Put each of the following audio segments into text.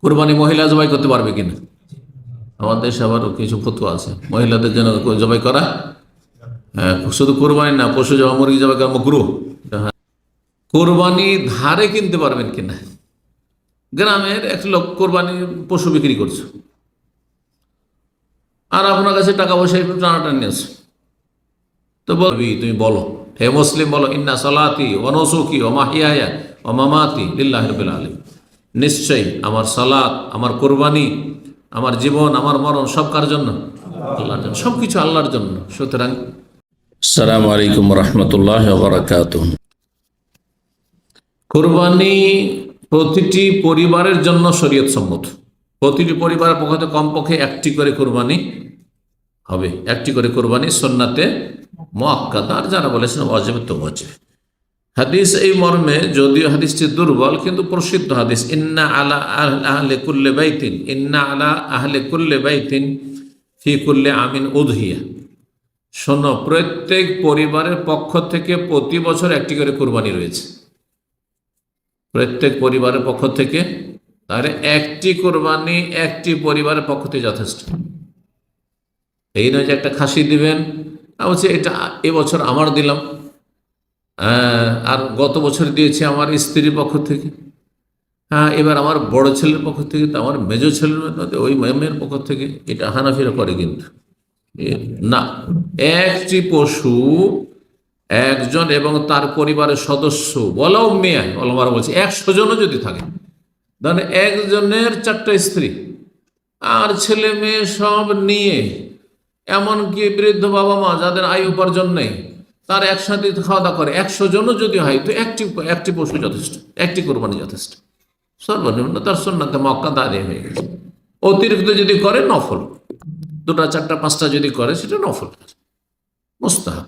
কোরবানি মহিলা জবাই করতে পারবে কিনা? আমাদের দেশে আবার কিছু ফতোয়া আছে মহিলাদের জন্য জবাই করা, শুধু কোরবানি না, পশু জবা, মুরগি জবাই করা মাকরুহ। কোরবানি ধারে কিনতে পারবেন কিনা? গ্রামের এক লোক কোরবানি পশু বিক্রি করছে, আর আপনার কাছে টাকা পয়সা একটু টানাটানি আছে, তো বলবি, তুমি বলো, হে মুসলিম বলো, ইন্না সালাতি ওয়া নুসুকি ওয়া মাহইয়ায়া ওয়া মামাতি লিল্লাহি রাব্বিল আলামিন, নিশ্চয়ই আমার সালাত, আমার কোরবানি, আমার জীবন, আমার মরণ সব কার জন্য? আল্লাহর জন্য, সবকিছু আল্লাহর জন্য। সুতরাং আসসালামু আলাইকুম ওয়া রাহমাতুল্লাহি ওয়া বারাকাতুহু। কোরবানি প্রতিটি পরিবারের জন্য শরীয়ত সম্মত। প্রতিটি পরিবারের পক্ষ থেকে কমপক্ষে একটি করে কোরবানি হবে, একটি করে কোরবানি সুন্নাতে মুআক্কাদা, আর যারা বলেছেন ওয়াজিব তো ওয়াজিব। হাদিস এই মর্মে, যদিও হাদিসটি দুর্বল কিন্তু প্রসিদ্ধ হাদিস, ইন্না আলা আহলে কুল্লি বাইতিন, ইন্না আলা আহলে কুল্লি বাইতিন ফি কুল্লি আমিন উদহিয়া। শোনো, প্রত্যেক পরিবারের পক্ষ থেকে প্রতি বছর একটি করে কোরবানি রয়েছে। প্রত্যেক পরিবারের পক্ষ থেকে, তাহলে একটি কোরবানি একটি পরিবারের পক্ষ থেকে যথেষ্ট। এই নয় যে একটা খাসি দিবেন, বলছে এটা এবছর আমার দিলাম, আর গত বছর দিয়েছে আমার স্ত্রীর পক্ষ থেকে, এবার আমার বড় ছেলের পক্ষ থেকে, তো আমার মেজো ছেলের ওই মেয়ের পক্ষ থেকে। এটা হানাফিরা করে কিন্তু না। একটি পশু একজন এবং তার পরিবারের সদস্য বলাও মেয়ে, ওলামারা বলছে 100 জনও যদি থাকে, ধরেন একজনের 4টা স্ত্রী আর ছেলে মেয়ে সব নিয়ে, এমনকি বৃদ্ধ বাবা মা যাদের আয় উপার্জন নেই, তার একসাথে খাওয়া দাওয়া করে, 100 জনও যদি হয়, তো একটি পশু যথেষ্ট, একটি কোরবানি যথেষ্ট। সর্বনিম্ন তার সুন্নাতে মুআক্কাদা আদায় হয়ে গেছে। অতিরিক্ত যদি করে নফল, 2টা 4টা 5টা যদি করে সেটা নফল, মুস্তাহাব।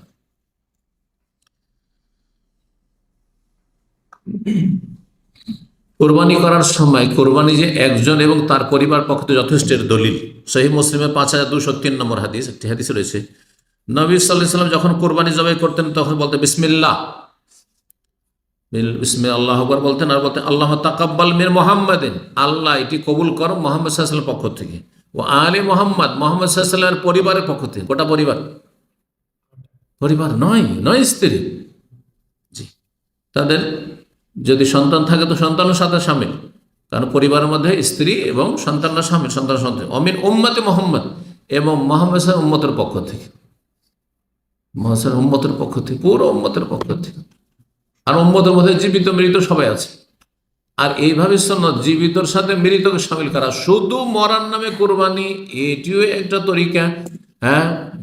কোরবানি করার সময় কোরবানি যে একজন এবং তার পরিবার পক্ষে যথেষ্টের দলিল সহিহ মুসলিমে 5203 নম্বর হাদিস, একটি হাদিস রয়েছে, নবী সাল্লাল্লাহু আলাইহি ওয়াসাল্লাম যখন কোরবানি জবাই করতেন তখন বলতেন বিসমিল্লাহ, বিসমিল্লাহ, আল্লাহু আকবার বলতেন, আর বলতেন আল্লাহ তাকাব্বাল মিন মুহাম্মাদিন, আল্লাহ এটি কবুল করো মুহাম্মদ সাল্লাল্লাহু আলাইহি ওয়াসাল্লামের পক্ষ থেকে, ও আলে মুহাম্মদ, মুহাম্মদ সাল্লাল্লাহু আলাইহি ওয়াসাল্লামের পরিবারের পক্ষ থেকে। গোটা পরিবার নয় স্ত্রী, জি, তাদের যদি সন্তান থাকে তো সন্তানের সাথে শামিল, কারণ পরিবারের মধ্যে স্ত্রী এবং সন্তানরা শামিল, সন্তান অমিন উম্মতে মোহাম্মদ, এবং মোহাম্মদ উম্মতের পক্ষ থেকে, মোহাম্মদ উম্মতের পক্ষ থেকে, পুরো উম্মতের পক্ষ থেকে। আর উম্মতের মধ্যে জীবিত মৃত সবাই আছে। আর এইভাবে সুন্নাত জীবিতর সাথে মৃতকে শামিল করা, শুধু মরার নামে কোরবানি, এটিও একটা তরিকা,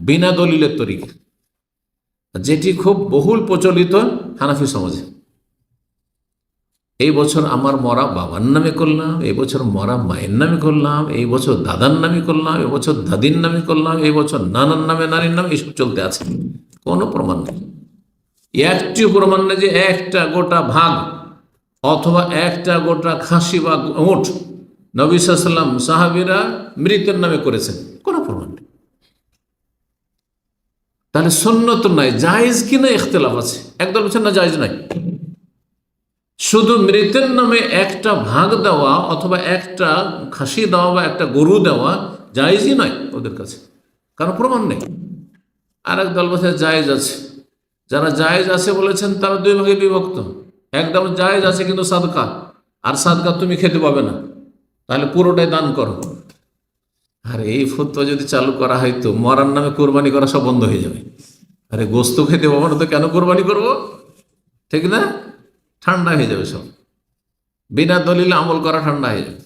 বিনা দলিলের তরিকা, যেটি খুব বহুল প্রচলিত হানাফি সমাজে। এই বছর আমার মরা বাবার নামে করলাম, এই বছর মরা মায়ের নামে করলাম, এই বছর দাদার নামে করলাম, এই বছর দাদির নামে করলাম, এই বছর নানার নামে, নারীর নামে, এইসব চলতে আছে। কোনো প্রমাণ নেই, একটিও প্রমাণ নেই যে একটা গোটা ভাগ অথবা একটা গোটা খাসি বা উট নবী সাল্লাল্লাহু আলাইহি ওয়াসাল্লাম সাহাবীরা মৃতের নামে করেছেন, কোনো প্রমাণ নেই। তাহলে সুন্নত নাই, জায়েজ কিনা ইখতিলাফ আছে। একদল বলছেন না, জায়েজ নাই। শুধু মৃতের নামে একটা ভাগ দেওয়া অথবা একটা খাসি দেওয়া বা একটা গরু দেওয়া জায়েজই নয় ওদের কাছে, কারণ প্রমাণ নেই। আর এক দল বলছে জায়েজ আছে। যারা জায়েজ আছে বলেছেন তারা 2 ভাগে বিভক্ত। একদম জায়েজ আছে কিন্তু সাদকা, আর সাদকা তুমি খেতে পাবে না, তাহলে পুরোটাই দান করো। আর এই ফতোয়া যদি চালু করা হয় তো মরার নামে কোরবানি করা সব বন্ধ হয়ে যাবে। আরে গোস্ত খেতে পাবো না তো কেন কোরবানি করবো, ঠিক না? ঠান্ডা হয়ে যাবে সব, বিনা দলিলে আমল করা ঠান্ডা হয়ে যাবে।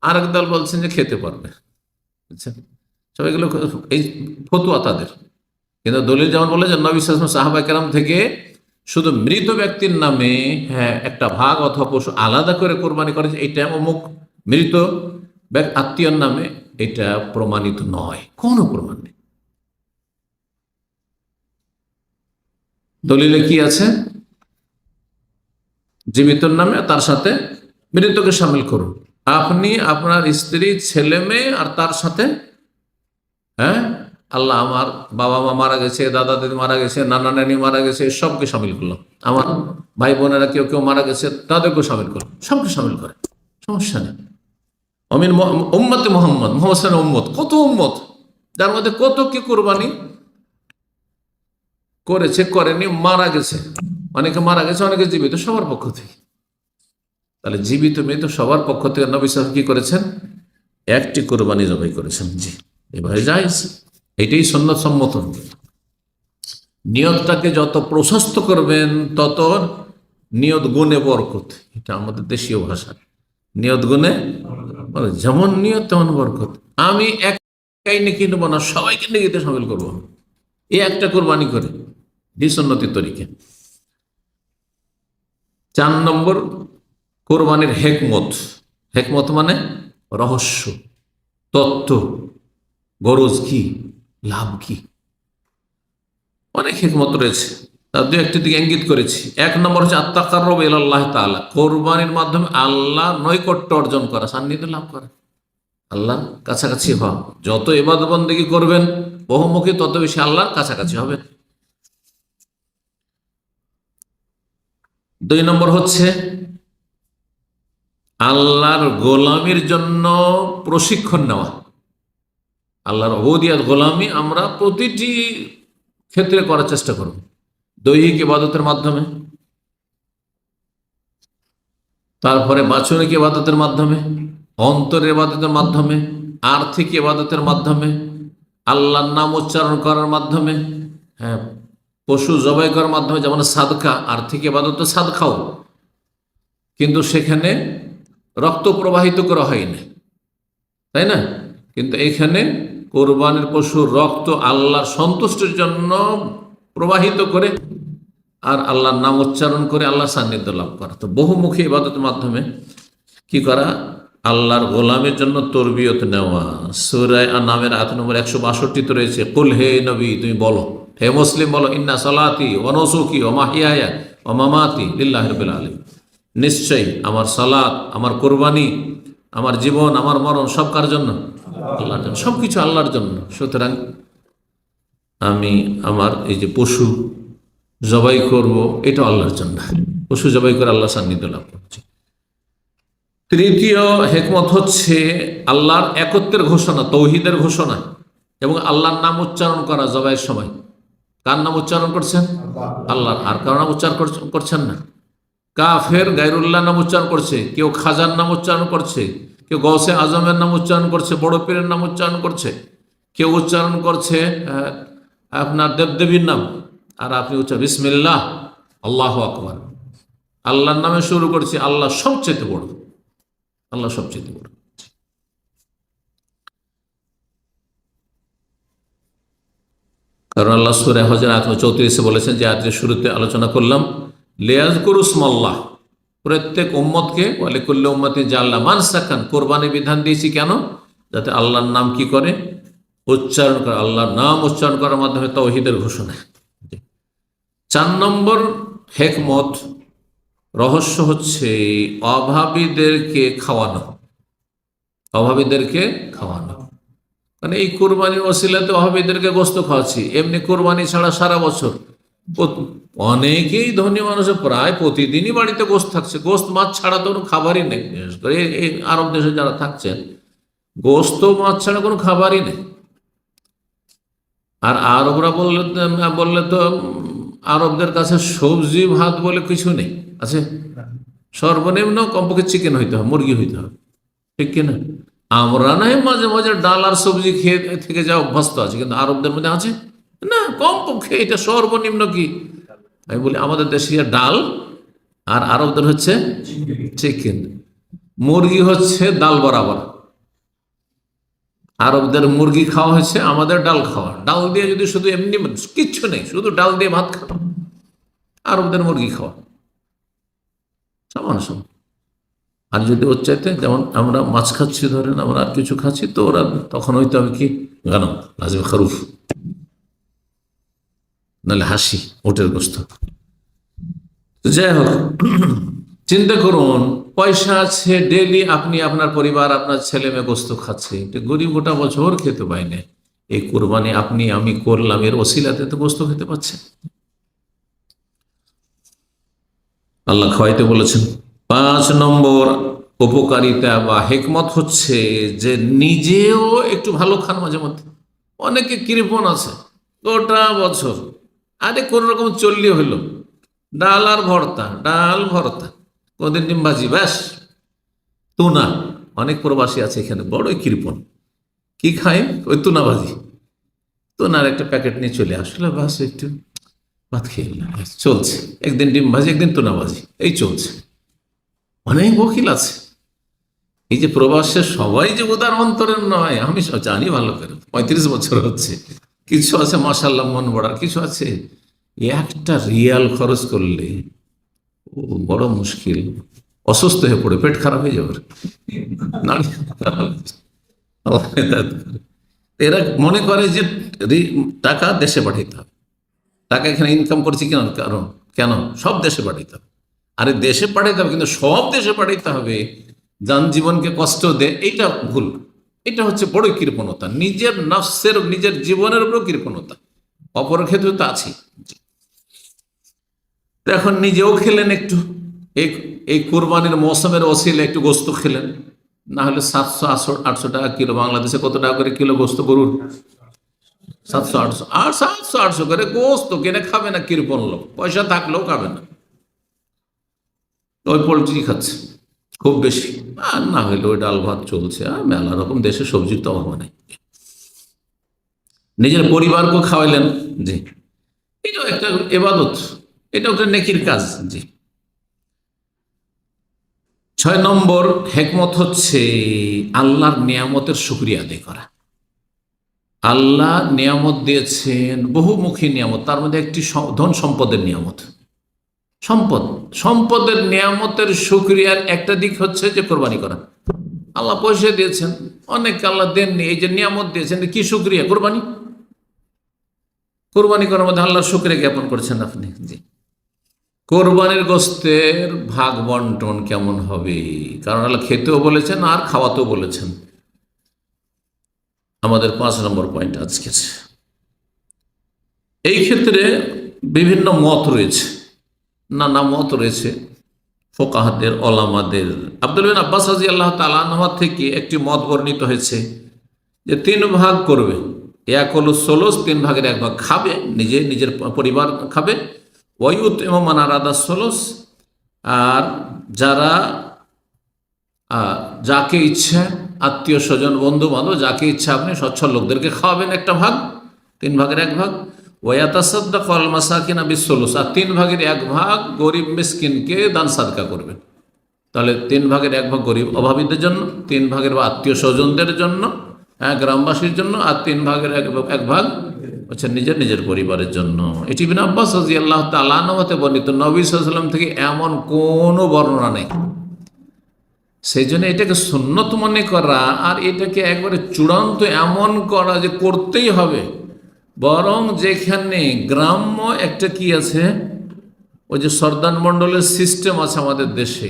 আর এক দল বলছেন যে খেতে পারবে, বুঝছেন? সব এগুলো এই ফতোয়া তাদের, কিন্তু দলিল যেমন বলে যে নবী সাল্লাল্লাহু আলাইহি ওয়াসাল্লাম সাহাবা কেরাম থেকে শুধু মৃত ব্যক্তির নামে একটা ভাগ অথবা পশু আলাদা করে কোরবানি করে, এটা অমুক মৃত আত্মীয়র নামে, এটা প্রমাণিত নয়, কোনো প্রমাণ নেই। দলিলে কি আছে? জীবিতর নামে তার সাথে মৃতকে শামিল করুন। আপনি আপনার স্ত্রী, ছেলে মেয়ে আর তার সাথে, আল্লাহ আমার বাবা মা মারা গেছে, দাদা দাদি মারা গেছে, নানা নানি মারা গেছে, সবকে শামিল করলাম। আমার ভাই বোনেরা কেউ মারা গেছে, তাদেরকেও শামিল করলাম, সবকে শামিল করে, সমস্যা নেই। অমিন উম্মতে মোহাম্মদ, মোহাম্মদ সাল্লাল্লাহু আলাইহি ওয়াসাল্লাম উম্মত, কত উম্মত, যার মধ্যে কত কি কোরবানি করেছে, করেনি, মারা গেছে, অনেকে মারা গেছে, অনেকে জীবিত, সবার পক্ষ থেকে। তাহলে জীবিত মৃত সবার পক্ষ থেকে নবী সাল্লাল্লাহু আলাইহি ওয়াসাল্লাম কি করেছেন? একটি কোরবানি জবাই করেছেন। জি, এভাবে জায়েজ, এটাই সুন্নাত সম্মত। নিয়তটাকে যত প্রশস্ত করবেন তত নিয়ত গুণে বরকত, এটা আমাদের দেশীয় ভাষা। নিয়ত গুণে, যেমন নিয়ত তেমন বরকত। আমি একাই নেকি নেবো না, সবাইকে নেকিতে সামিল করবো, এই একটা কোরবানি করে, এই সুন্নতির তরিকা। 4 নম্বর, কোরবানির হেকমত। হেকমত মানে রহস্য, তত্ত্ব, গরজ কি, লাভ কি, অনেক হিকমত রয়েছে, তার দু একটি দিকে ইঙ্গিত করেছি। 1 নম্বর হচ্ছে আত্তাকাররুব ইলাল্লাহ তাআলা, কোরবানির মাধ্যমে আল্লাহ নৈকট্য অর্জন করা, সান্নিধ্য লাভ করা, আল্লাহর কাছাকাছি হওয়া। যত ইবাদত বন্দেগী করবেন বহুমুখী, তত বেশি আল্লাহর কাছাকাছি হবে। 2 নম্বর হচ্ছে আল্লাহর গোলামির জন্য প্রশিক্ষণ নেওয়া। আল্লাহর উবুদিয়ত, গোলামি আমরা প্রতিটি ক্ষেত্রে করার চেষ্টা করব, দৈহিক ইবাদতের মাধ্যমে, তারপরে বাচনিক ইবাদতের মাধ্যমে, অন্তরের ইবাদতের মাধ্যমে, আর্থিক ইবাদতের মাধ্যমে, আল্লাহর নাম উচ্চারণ করার মাধ্যমে, হ্যাঁ, পশু জবাই করার মাধ্যমে, যেমন সাদকা, আর্থিক ইবাদত তো সাদকাও, কিন্তু সেখানে রক্ত প্রবাহিত করা হয়নি, তাই না? কিন্তু এখানে কোরবানির পশুর রক্ত আল্লাহর সন্তুষ্টির জন্য প্রবাহিত করে আর আল্লাহর নাম উচ্চারণ করে আল্লাহর সান্নিধ্য লাভ করা। তো বহুমুখী ইবাদতের মাধ্যমে কি করা? আল্লাহর গোলামের জন্য তরবিয়ত নেওয়া। সূরা আন-নামের আয়াত নম্বর 162 তে রয়েছে, কুল হে নবী, তুমি বলো, হে মুসলিম বলো, ইন্না সালাতি ওয়া নুসুকি ওয়া মাহইয়ায়া ওয়া মামাতি লিল্লাহি রাব্বিল আলামিন, নিশ্চয়ই আমার সালাত, আমার কোরবানি, আমার জীবন, আমার মরণ সব কার জন্য? আল্লাহর জন্য, সবকিছু আল্লাহর জন্য। সুতরাং আমি আমার এই যে পশু জবাই করব, এটা আল্লাহর জন্য, পশু জবাই করে আল্লাহ সান্নিধ্য লাভ করছে। 3য় হেকমত হচ্ছে আল্লাহর একত্বের ঘোষণা, তৌহিদের ঘোষণা, এবং আল্লাহর নাম উচ্চারণ করা জবাইয়ের সময়। কার নাম উচ্চারণ করছেন? আল্লাহর। আর কার নাম উচ্চারণ করছেন না? কাফের গায়রুল্লাহ নাম উচ্চারণ করছে, কেউ খাজার নাম উচ্চারণ করছে, কেউ গৌসে আজমের নাম উচ্চারণ করছে, বড় পীরের নাম উচ্চারণ করছে, কেউ উচ্চারণ করছে আপনার দেবদেবীর নাম, আর আপনি উচ্চারণ বিসমিল্লাহ, আল্লাহু আকবার, আল্লাহর নামে শুরু করছি, আল্লাহ সবচেয়ে বড়, আল্লাহ সবচেয়ে বড়। কারণ আল্লাহ সূরা হজের আয়াত 34 বলেছেন, যে আয়াতের শুরুতে আলোচনা করলাম, লিয়াযকুরু ইসমাল্লাহ, প্রত্যেক উম্মতকে, ওয়া লিকুল্লি উম্মাতিন জাআলনা মানসাকান, কোরবানি বিধান দিয়েছি কেন? যাতে আল্লাহর নাম কি করে? উচ্চারণ করে। আল্লাহর নাম উচ্চারণ করার মাধ্যমে তাওহীদের ঘোষণা। 4 নম্বর হেকমত, রহস্য হচ্ছে অভাবীদেরকে খাওয়ানো, অভাবীদেরকে খাওয়ানো। মানে এই কোরবানির ওসিলাতে অভাবীদেরকে গোস্ত খাওয়াচ্ছি, এমনি কোরবানি ছাড়া সারা বছর অনেকেই ধনী মানুষের প্রায় প্রতিদিনই বাড়িতে গোস্ত থাকছে, গোস্ত মাছ ছাড়া তো কোনো খাবারই নেই। বিশেষ করে এই আরব দেশে যারা থাকছেন, গোস্ত মাছ ছাড়া কোনো খাবারই নেই। আর আরবরা বললে তো আরবদের কাছে সবজি ভাত বলে কিছু নেই, আছে? সর্বনিম্ন কমপক্ষে চিকেন হইতে হবে, মুরগি হইতে হবে, ঠিক কিনা? আমরা নাই মাঝে মাঝে ডাল আর সবজি খেয়ে থেকে যা অভ্যস্ত আছে, কিন্তু আরবদের মধ্যে আছে না, কমপক্ষে এটা সর্বনিম্ন। কি আমি বলি, আমাদের দেশে ডাল, আর আরবদের হচ্ছে চিকেন, মুরগি হচ্ছে ডাল বরাবর। আরবদের মুরগি খাওয়া হয়েছে, আমাদের ডাল খাওয়া। ডাল দিয়ে যদি শুধু এমনি কিচ্ছু নেই, শুধু ডাল দিয়ে ভাত খাওয়া, আরবদের মুরগি খাওয়া সমান সমান। আর যদি ওর চাইতে, যেমন আমরা মাছ খাচ্ছি, ধরেন আমরা আর কিছু খাচ্ছি, তো ওরা তখন হইতে হবে কি, গানম লাজিম খারুফ, নাহলে হাসি, ওটের গোস্ত। যাই হোক, চিন্তা করুন, পয়সা আছে, ডেলি আপনি, আপনার পরিবার, আপনার ছেলে মেয়ে গোস্ত খাচ্ছে, গরিব গোটা বছর খেতে পায় না। এই কোরবানি আপনি আমি করলাম, এর ওসিলাতে তো গোস্ত খেতে পাচ্ছে। আল্লাহ খাওয়াইতে বলেছেন। 5 নম্বর, উপকারিতা বা হেকমত হচ্ছে যে নিজেও একটু ভালো খান মাঝে মধ্যে। অনেকে কৃপণ আছে গোটা বছর, আরে কোন রকম চললে হইল, ডাল আর ভর্তা, ডাল ভর্তা, কোনদিন ডিম ভাজি, ব্যাস। তুনা, অনেক প্রবাসী আছে এখানে বড়ই কৃপণ, কি খায়? ওই তুনা ভাজি, তুনার একটা প্যাকেট নিয়ে চলে আসলে বাস একটু ভাত খেয়ে নিলাম, ব্যাস, চলছে। একদিন ডিম ভাজি, একদিন তুনা ভাজি, এই চলছে। অনেক বকিল আছে। এই যে প্রবাসের সবাই যে উদার অন্তরের নয়, আমি জানি ভালো করে, 35 বছর হচ্ছে। কিছু আছে মাশাআল্লাহ মন বড়ার, কিছু আছে একটা রিয়াল খরচ করলে ও বড় মুশকিল, অসুস্থ হয়ে পড়ে, পেট খারাপ হয়ে যাবে। নাড়ি খারাপ হয়ে যাবে। আল্লাহ হেদায়েত করে। এরা মনে করে যে টাকা দেশে পাঠাইতে হবে, টাকা এখানে ইনকাম করছি কেন, কারণ কেন সব দেশে পাঠাইতে হবে। আরে দেশে পাঠাইতে হবে, কিন্তু সব দেশে পাঠাইতে হবে জনজীবনকে কষ্ট দেয়, এইটা ভুল। এটা হচ্ছে বড় কৃপণতা, নিজের নফসের, নিজের জীবনের উপর কৃপণতা। অপরের ক্ষেত্রে তো আছে। তো এখন নিজেও খেলেন একটু, এই এই কোরবানির মৌসুমের ওসিলে একটু গোস্ত খেলেন, না হলে 700-800 টাকা কিলো। বাংলাদেশে কত টাকা করে কিলো গোস্ত গরুর? 700-800, আর 700-800 করে গোস্ত কিনে খাবে না কৃপণ লোক, পয়সা থাকলেও খাবে না, ওই পোলট্রি খাচ্ছে খুব বেশি। আর না হইলে ওই ডাল ভাত চলছে, আর মেলা রকম দেশে সবজির তো অভাব নেই। নিজের পরিবারকে খাওয়াইলেন, জি, এটাও একটা এবাদত, এটা একটা নেকির কাজ। জি। 6 নম্বর হেকমত হচ্ছে আল্লাহর নিয়ামতের শুকরিয়া আদায় করা। আল্লাহ নিয়ামত দিয়েছেন, বহুমুখী নিয়ামত, তার মধ্যে একটি ধন সম্পদের নিয়ামত। সম্পদের নিয়ামতের শুকরিয়ার একটা দিক হচ্ছে যে কোরবানি করা। আল্লাহ পয়সা দিয়েছেন, অনেক আল্লাহ দেননি, এই যে নিয়ামত দিয়েছেন, কি শুকরিয়া? কোরবানি। কোরবানি করার মধ্যে আল্লাহর শুকরিয়া জ্ঞাপন করছেন আপনি। জি। কোরবানির গোস্তের ভাগ বন্টন কেমন হবে? কারণ আল্লাহ খেতেও বলেছেন আর খাওয়াতেও বলেছেন। আমাদের 5 নম্বর পয়েন্ট আজকে। এই ক্ষেত্রে বিভিন্ন মত রয়েছে, নানা মত রয়েছে ফোকাহাদের, ওলামাদের। আব্দুল বিন আব্বাস রাদিয়াল্লাহু তাআলা আনহু থেকে একটি মত বর্ণিত হয়েছে যে 3 ভাগ করবে। 1 হলো সোলস, 3 ভাগের 1 ভাগ খাবে, নিজের পরিবার খাবে। ওয়ায়ুত এবং মানারাদা সোলস, আর যারা যাকে ইচ্ছা, আত্মীয় স্বজন, বন্ধু বান্ধব, যাকে ইচ্ছা আপনি সচ্ছল লোকদেরকে খাওয়াবেন 1 ভাগ, 3 ভাগের 1 ভাগ। ওয়াতাসাদ্দাকু আল মাসাকিনা বিসসুলুস, আর 3 ভাগের 1 ভাগ গরিব মিসকিনকে দান সাদকা করবেন। তাহলে 3 ভাগের 1 ভাগ গরিব অভাবীদের জন্য, 3 ভাগের আত্মীয় স্বজনদের জন্য, গ্রামবাসীর জন্য, আর 3 ভাগের 1 ভাগ হচ্ছে নিজের পরিবারের জন্য। এটি ইবনে আব্বাস রাদিয়াল্লাহু তাআলা আনহু হতে বর্ণিত, নবী সাল্লাল্লাহু আলাইহি ওয়াসাল্লাম থেকে এমন কোনো বর্ণনা নেই। সেই জন্য এটাকে সুন্নত মনে করা আর এটাকে একবারে চূড়ান্ত এমন করা যে করতেই হবে, বরং যেখানে গ্রাম্য একটা কি আছে, ওই যে সর্দার মণ্ডলের সিস্টেম আছে আমাদের দেশে,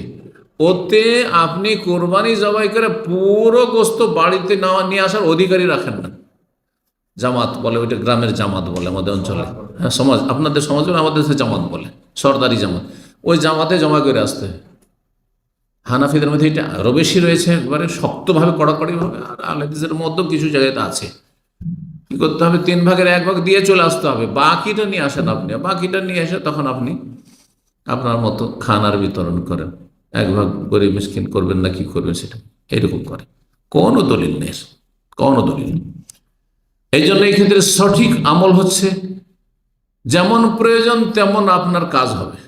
ওতে আপনি কোরবানি জবাই করে পুরো গোস্ত বাড়িতে নিয়ে আসার অধিকারী রাখেন না। জামাত বলে, ওইটা গ্রামের জামাত বলে আমাদের অঞ্চলে। হ্যাঁ, সমাজ, আপনাদের সমাজ বলে, আমাদের দেশে জামাত বলে, সর্দারি জামাত। ওই জামাতে জমা করে আসতে হয়। হানাফিদের মধ্যে এটা আরও বেশি রয়েছে, একবারে শক্তভাবে, কড়াকড়িভাবে। আর আহলেদিসের মধ্যেও কিছু জায়গাতে আছে। কি করতে হবে? 3 ভাগের 1 ভাগ দিয়ে চলে আসতে হবে, বাকিটা নিয়ে আসেন আপনি। বাকিটা নিয়ে এসে তখন আপনি আপনার মতো খানার বিতরণ করেন। 1 ভাগ গরিব মিসকিন করবেন না কি করবেন সেটা এরকম করে, কোনো দলিল নেই, কোনো দলিল নেই। এই জন্য এই ক্ষেত্রে সঠিক আমল হচ্ছে যেমন প্রয়োজন তেমন আপনার কাজ হবে।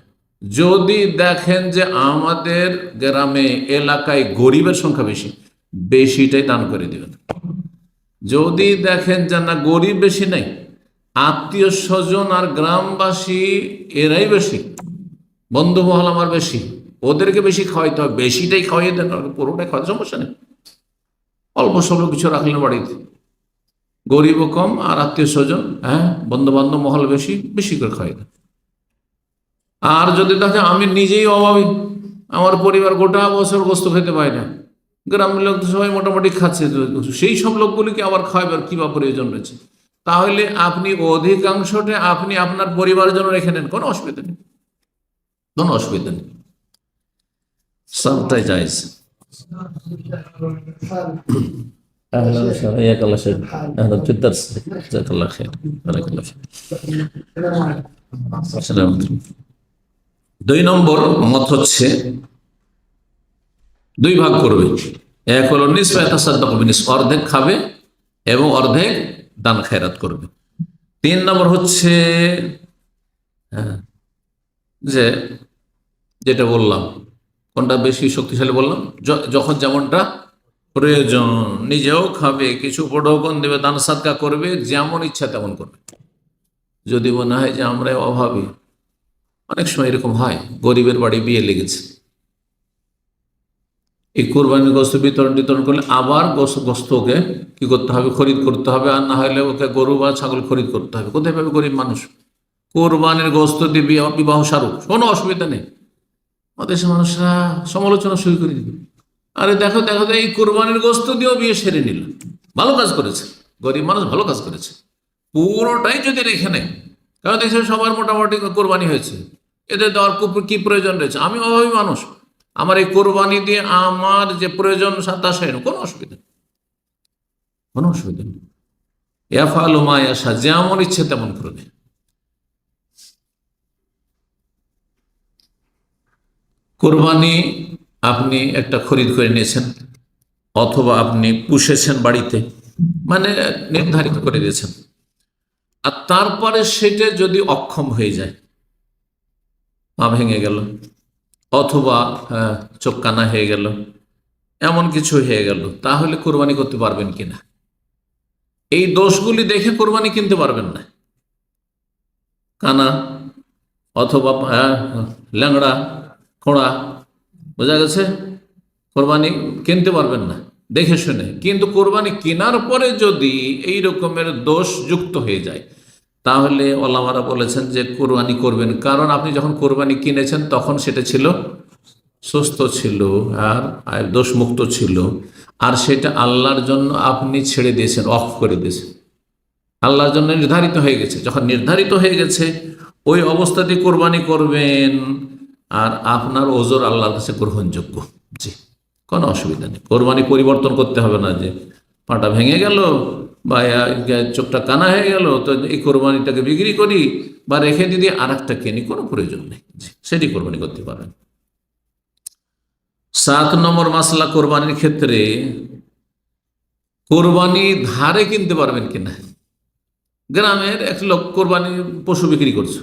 যদি দেখেন যে আমাদের গ্রামে, এলাকায় গরিবের সংখ্যা বেশি, বেশিটাই দান করে দেবেন। যদি দেখেন যে না, গরিব বেশি নেই, আত্মীয় স্বজন আর গ্রামবাসী এরাই বেশি, বন্ধু মহল আমার বেশি, ওদেরকে বেশি খাওয়াইতে হবে, বেশিটাই খাওয়াই দেন, পুরোটাই খাওয়াতে সমস্যা নেই। অল্প স্বল্প কিছু রাখলেন বাড়িতে, গরিবও কম আর আত্মীয় স্বজন, হ্যাঁ, বন্ধু বান্ধব মহল বেশি, বেশি করে খাওয়াই দেন। আর যদি দেখে আমি নিজেই অভাবী, আমার পরিবার গোটা বছর গোস্ত খেতে পায় না, গ্রামের লোক তো সবাই মোটামুটি খাচ্ছে, সেই সব লোকগুলিকে আবার খাওয়াবার কি বা প্রয়োজন রয়েছে, তাহলে আপনি অধিকাংশটা আপনি আপনার পরিবারের জন্য রেখে নেন, কোনো অসুবিধা নেই, কোনো অসুবিধা নেই, সবটাই জায়েজ। أهلا وسهلا حياك الله شيخ. أهلا في الدرس جزاك الله خير. بارك الله فيك. السلام عليكم. 2 নম্বর মত হচ্ছে 2 ভাগ করবে। এক হলো নিসফ ইয়াতাসাদ্দাক বিনিসফ, অর্ধেক খাবে এবং অর্ধেক দান খায়রাত করবে। 3 নম্বর হচ্ছে যে যেটা বললাম, কোনটা বেশি শক্তিশালী বললাম, যখন যেমনটা প্রয়োজন, নিজেও খাবে, কিছু উপঢৌকন দেবে, দান সাদকা করবে, যেমন ইচ্ছা তেমন করবে। যদি মনে হয় যে আমরা অভাবী, অনেক সময় এরকম হয়, গরিবের বাড়ি বিয়ে লেগেছে, এই কোরবানির গোস্ত বিতরণ করলে আবার গোস্তকে কি করতে হবে, খরিদ করতে হবে, আর না হলে ওকে গরু বা ছাগল খরিদ করতে হবে। কোথায় পাবে গরিব মানুষ কোরবানির গোস্ত দিয়ে বিবাহ সারুক, কোনো অসুবিধা নেই। দেশের মানুষরা সমালোচনা শুরু করে দিবে, আরে দেখো দেখো এই কোরবানির গোস্ত দিয়েও বিয়ে সেরে নিল, ভালো কাজ করেছে, গরিব মানুষ ভালো কাজ করেছে। পুরোটাই যদি রেখে নেয়, কারণ দেখছে সবার মোটামুটি কোরবানি হয়েছে, এদের দেওয়ার কি প্রয়োজন রয়েছে, আমি অভাবী মানুষ, আমার এই কোরবানি দিয়ে আমার যে প্রয়োজন তা সেরে, কোনো অসুবিধা নেই, কোনো অসুবিধা নেই। ইয়াফআলু মা ইয়াশা, যেমন ইচ্ছে তেমন করবে। কোরবানি আপনি একটা খরিদ করে নিয়েছেন, অথবা আপনি পুষেছেন বাড়িতে, মানে নির্ধারিত করে দিয়েছেন, আর তারপরে সেটা যদি অক্ষম হয়ে যায়, পা ভেঙে গেল, অথবা চোখ কানা হয়ে গেল, এমন কিছু হয়ে গেল, তাহলে কোরবানি করতে পারবেন কিনা? এই দোষগুলি দেখে কোরবানি কিনতে পারবেন না। কানা অথবা ল্যাংড়া খোঁড়া, বোঝা গেছে, কোরবানি কিনতে পারবেন না দেখে শুনে। কিন্তু কোরবানি কেনার পরে যদি এই রকমের দোষ যুক্ত হয়ে যায়, তাহলে ওলামারা বলেছেন যে কোরবানি করবেন, কারণ আপনি যখন কোরবানি কিনেছেন তখন সেটা ছিল সুস্থ ছিল আর দোষমুক্ত ছিল, আর সেটা আল্লাহর জন্য আপনি ছেড়ে দিয়েছেন, অফ করে দিয়েছেন, আল্লাহর জন্য নির্ধারিত হয়ে গেছে। যখন নির্ধারিত হয়ে গেছে ওই অবস্থাতে কোরবানি করবেন, আর আপনার ওজর আল্লাহর কাছে গ্রহণযোগ্য। জি, কোনো অসুবিধা নেই। কোরবানি পরিবর্তন করতে হবে না, যে পাটা ভেঙে গেল বা চোখটা কানা হয়ে গেল, তো এই কোরবানিটাকে বিক্রি করি বা রেখে দিয়ে আর একটা কিনি, কোনো প্রয়োজন নেই। জি, সেটি কোরবানি করতে পারেন। 7 নম্বর মাসলা কোরবানির ক্ষেত্রে, কোরবানি ধারে কিনতে পারবেন কিনা। গ্রামের এক লোক কোরবানি পশু বিক্রি করছে,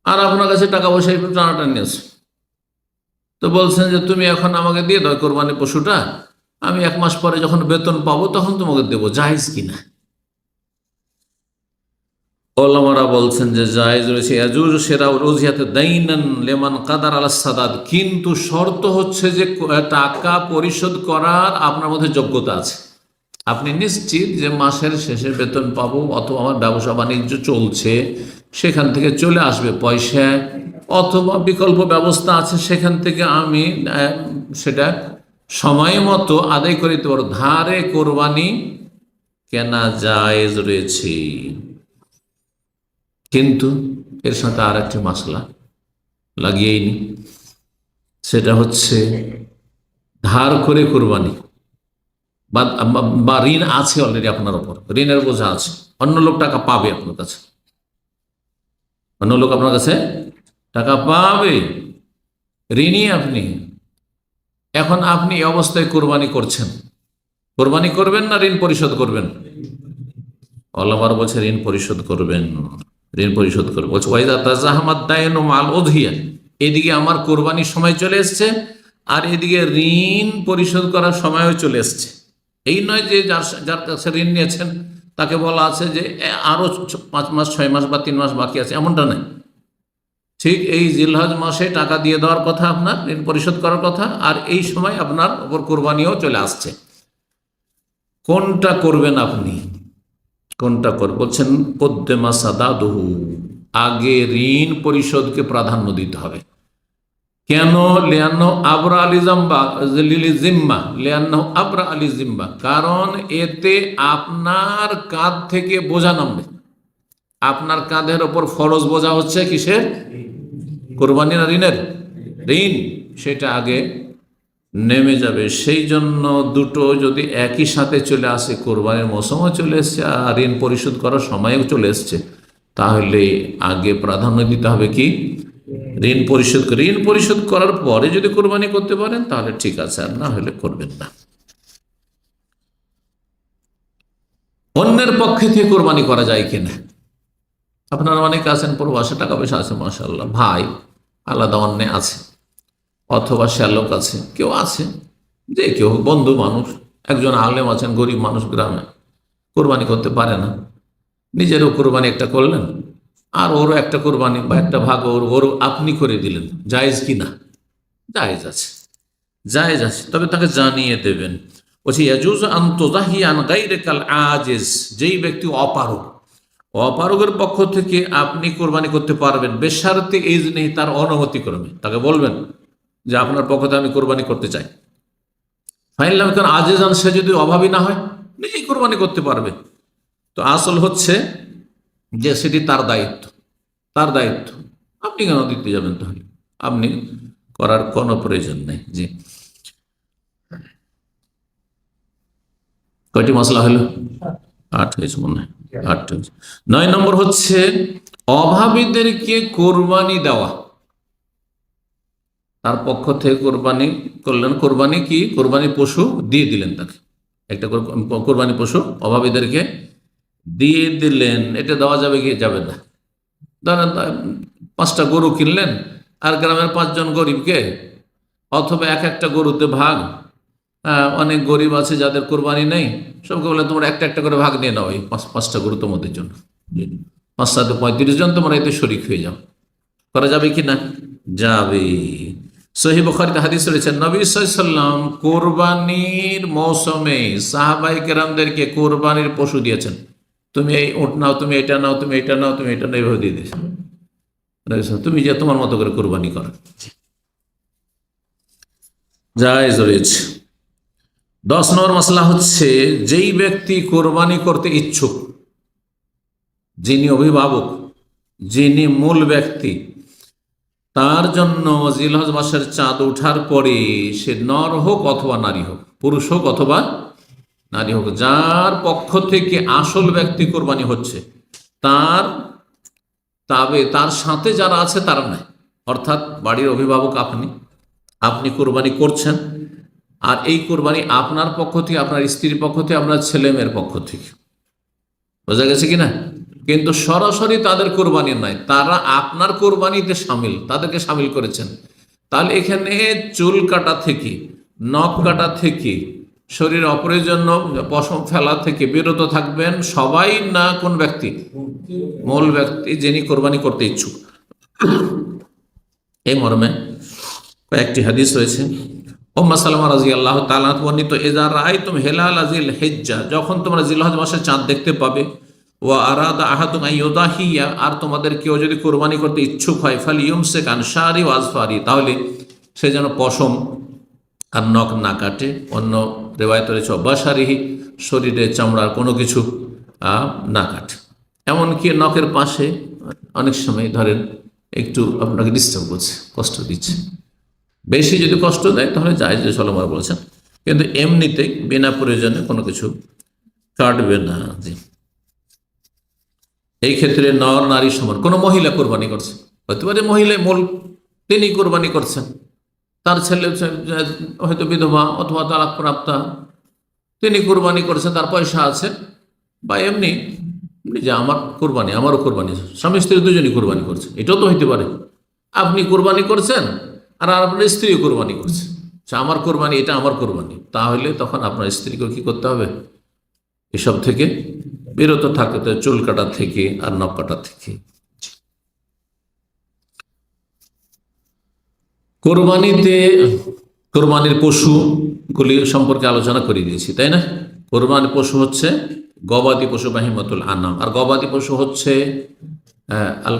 আর আপনার কাছে টাকা পয়সা একটু টানাটানি আছে, তো বলছেন যে তুমি এখন আমাকে দিয়ে দাও কোরবানি পশুটা, আমি 1 মাস পরে যখন বেতন পাবো তখন তোমাকে দেবো, জায়েজ কিনা? ওলামারা বলছেন যে জায়েজ রয়েছে। ইয়াজুজু শিরাউল উযহিয়াতি দাইনান লিমান কাদার আলা সাদাদ, কিন্তু শর্ত হচ্ছে যে টাকা পরিশোধ করার আপনার মধ্যে যোগ্যতা আছে, আপনি নিশ্চিত যে মাসের শেষে বেতন পাবো, অথবা আমার ব্যবসা বাণিজ্য চলছে, সেখান থেকে চলে আসবে পয়সা, অথবা বিকল্প ব্যবস্থা আছে, সেখান থেকে আমি সেটা সময় মতো আদায় করে দিতে পারবো। ধারে কোরবানি কেনা জায়েজ রয়েছে, কিন্তু এর সাথে আর একটি মাসলা লাগিয়েই নি, সেটা হচ্ছে ধার করে কোরবানি বা ঋণ আছে অলরেডি আপনার উপর, ঋণের বোঝা আছে, অন্য লোক টাকা পাবে আপনার কাছে, অন্য লোক আপনার কাছে টাকা পাবে, ঋণই আপনি। এখন আপনি এই অবস্থায় কোরবানি করছেন, কোরবানি করবেন না ঋণ পরিশোধ করবেন? ওলামারা বলছে ঋণ পরিশোধ করবেন, ঋণ পরিশোধ করবেন। বলছে ওয়াইদা তাজাহামাদ দায়নু মাল উযহিয়া, এদিকে আমার কোরবানির সময় চলে এসছে, আর এদিকে ঋণ পরিশোধ করার সময়ও চলে এসছে। এই নয় যে যার কাছে ঋণ নিয়েছেন তাকে বলা আছে যে আরো 5 মাস 6 মাস বা 3 মাস বাকি আছে, এমনটা নয়। ঠিক এই জিলহজ মাসে টাকা দিয়ে দেওয়ার কথা, আপনার ঋণ পরিশোধ করার কথা, আর এই সময় আপনার ওপর কোরবানিও চলে আসছে। কোনটা করবেন আপনি, কোনটা করবেন? বলছেন কদ্দেমা সাদাদহু, আগে ঋণ পরিশোধকে প্রাধান্য দিতে হবে। কেন? লিয়ান্নাহু আবরা আলি জিম্মা, লিয়ান্নাহু আবরা আলি জিম্মা, কারণ এতে আপনার কাঁধ থেকে বোঝা নামবে। আপনার কাঁধের ওপর ফরজ বোঝা হচ্ছে কিসের? কোরবানি না ঋণের? ঋণ, সেটা আগে নেমে যাবে। সেই জন্য দুটো যদি একই সাথে চলে আসে, কোরবানির মৌসুমও চলে এসছে আর ঋণ পরিশোধ করার সময়ও চলে এসছে, তাহলে আগে প্রাধান্য দিতে হবে কি ঋণ পরিশোধ করে। ঋণ পরিশোধ করার পরে যদি কোরবানি করতে পারেন তাহলে ঠিক আছে, আর না হলে করবেন না। অন্যের পক্ষে থেকে কোরবানি করা যায় কিনা? আপনারা অনেকে আছেন প্রবাসে, টাকা পয়সা আছে মাশাআল্লাহ, ভাই আলাদা অন্যে আছে অথবা শ্যালক আছে, কেউ আছে, যে কেউ বন্ধু মানুষ, একজন আলেম আছেন, গরিব মানুষ, গ্রামে কোরবানি করতে পারে না, নিজেরও কোরবানি একটা করলেন আর ওরও একটা কোরবানি বা একটা ভাগ ওর আপনি করে দিলেন, জায়েজ কি না? জায়েজ আছে, জায়েজ আছে, তবে তাকে জানিয়ে দেবেন। বলছি ইয়াজুজ আন তুযাহি আন গায়রিকাল আজিজ, যেই ব্যক্তি অপারগ, অপারগের পক্ষ থেকে আপনি কোরবানি করতে পারবেন, বেশারতে ইজনি, তার অনুমতি ক্রমে তাকে বলবেন যে আপনার পক্ষ থেকে আমি কোরবানি করতে চাই। ফাইনলাম কারণ আজিজান, সে যদি অভাবী না হয় নিজেই কোরবানি করতে পারবে। তো আসল হচ্ছে যে সেটি তার দায়িত্ব, তার দায়িত্ব, আপনি কেন দিতে যাবেন? তাহলে আপনি করার কোনো প্রয়োজন নেই। জি, কয়টি মশলা হলো? 8 হয়েছে মনে হয়, 8 হয়েছে। 9 নম্বর হচ্ছে অভাবীদেরকে কোরবানি দেওয়া। তার পক্ষ থেকে কোরবানি করলেন, কোরবানি কি, কোরবানি পশু দিয়ে দিলেন তাকে, একটা কোরবানি পশু অভাবীদেরকে দিয়ে দিলেন। এটা দেওয়া যাবে কি? যাবে না। ধরেন 5টা গরু কিনলেন আর গ্রামের 5 জন গরিবকে, অথবা একটা গরুতে ভাগ, অনেক গরিব আছে যাদের কোরবানি নেই, সবকে বলে তোমরা একটা একটা করে ভাগ নিয়ে নাও, এই 5টা গরু তোমাদের জন্য, 5 35 জন তোমরা এতে শরিক হয়ে যাও। করা যাবে কি না? যাবে। সহিহ বুখারীতে হাদিস রয়েছে, নবী সাল্লাল্লাহু আলাইহি ওয়াসাল্লাম কোরবানির মৌসুমে সাহাবায়ে কেরামদেরকে কোরবানির পশু দিয়েছেন। তুমি এই উট নাও, তুমি এটা নাও, তুমি এটা নাও, তুমি এটা নাও, এইভাবে দিয়ে দিয়েছেন। তুমি যে তোমার মতো করে কোরবানি করো, জায়েজ রয়েছে। 10 নম্বর মাসলা হচ্ছে যেই ব্যক্তি কোরবানি করতে ইচ্ছুক, যিনি অভিভাবক, যিনি মূল ব্যক্তি, তার জন্য জিলহজ মাসের চাঁদ ওঠার পরে সে নর হোক অথবা নারী হোক, পুরুষ হোক অথবা নারী হোক, যার পক্ষ থেকে আসল ব্যক্তি কোরবানি হচ্ছে, তার সাথে যারা আছে তারা নাই, অর্থাৎ বাড়ির অভিভাবক আপনি কোরবানি করছেন, আর এই কোরবানি আপনার পক্ষ থেকে, আপনার স্ত্রীর পক্ষ থেকে, আপনার ছেলে মেয়ের পক্ষ থেকে, বোঝা গেছে কিনা? কিন্তু সরাসরি তাদের কোরবানি নয়, তারা আপনার কোরবানিতে সামিল, তাদেরকে সামিল করেছেন। তাহলে এখানে চুল কাটা থেকে, নখ কাটা থেকে, শরীর অপ্রয়োজনীয় পশম ফেলা থেকে বিরত থাকবেন সবাই। না কোন ব্যক্তি? মূল ব্যক্তি, যিনি কোরবানি করতে ইচ্ছুক। এই মর্মে কয়েকটি হাদিস রয়েছে। উম্মে সালামা রাদিয়াল্লাহু তাআলা বর্ণিত, ইযা রাআইতুম হিলাল যিল হিজ্জা, যখন তোমরা জিলহজ মাসের চাঁদ দেখতে পাবে, ওয়া আরাদা আহাদুম আন ইউদাহিয়া, আর তোমাদের কেউ যদি কোরবানি করতে ইচ্ছুক হয়, ফালিয়ুমসিক আন শারি ওয়া আজফারি, তাহলে সে যেন পশম আর নখ না কাটে। অন্য রিওয়ায়াত রয়েছে বাশারিহি, শরীরে চামড়ার কোনো কিছু না কাটে। এমনকি নখের পাশে অনেক সময় ধরেন একটু আপনাকে ডিস্টার্ব করছে, কষ্ট দিচ্ছে, বেশি যদি কষ্ট দেয় তাহলে জায়েজ, যে সালামার বলেছেন, কিন্তু এমনিতে বিনা প্রয়োজনে কোনো কিছু কাটবে না। জি, এই ক্ষেত্রে নর নারী সমান। কোনো মহিলা কোরবানি করছে, হতে পারে মহিলা মূল, তিনি কোরবানি করছেন, তার ছেলে হয়তো বিধবা অথবা তালাক প্রাপ্তা, তিনি কোরবানি করছেন, তার পয়সা আছে, বা এমনি যে আমার কোরবানি, আমারও কোরবানি, স্বামী স্ত্রী দুজনই কোরবানি করছে, এটাও তো হইতে পারে। আপনি কোরবানি করছেন আর আপনার স্ত্রীও কোরবানি করছে, আমার কোরবানি, এটা আমার কোরবানি, তাহলে তখন আপনার স্ত্রীকে কি করতে হবে? এসব থেকে বিরত থাকতে, চুল কাটা থেকে আর নখ কাটা থেকে। কোরবানির পশুগুলি সম্পর্কে আলোচনা করে দিয়েছি, তাই না? কোরবানির পশু হচ্ছে গবাদি পশু, বাহিমাতুল আনাম, আর গবাদি পশু হচ্ছে আল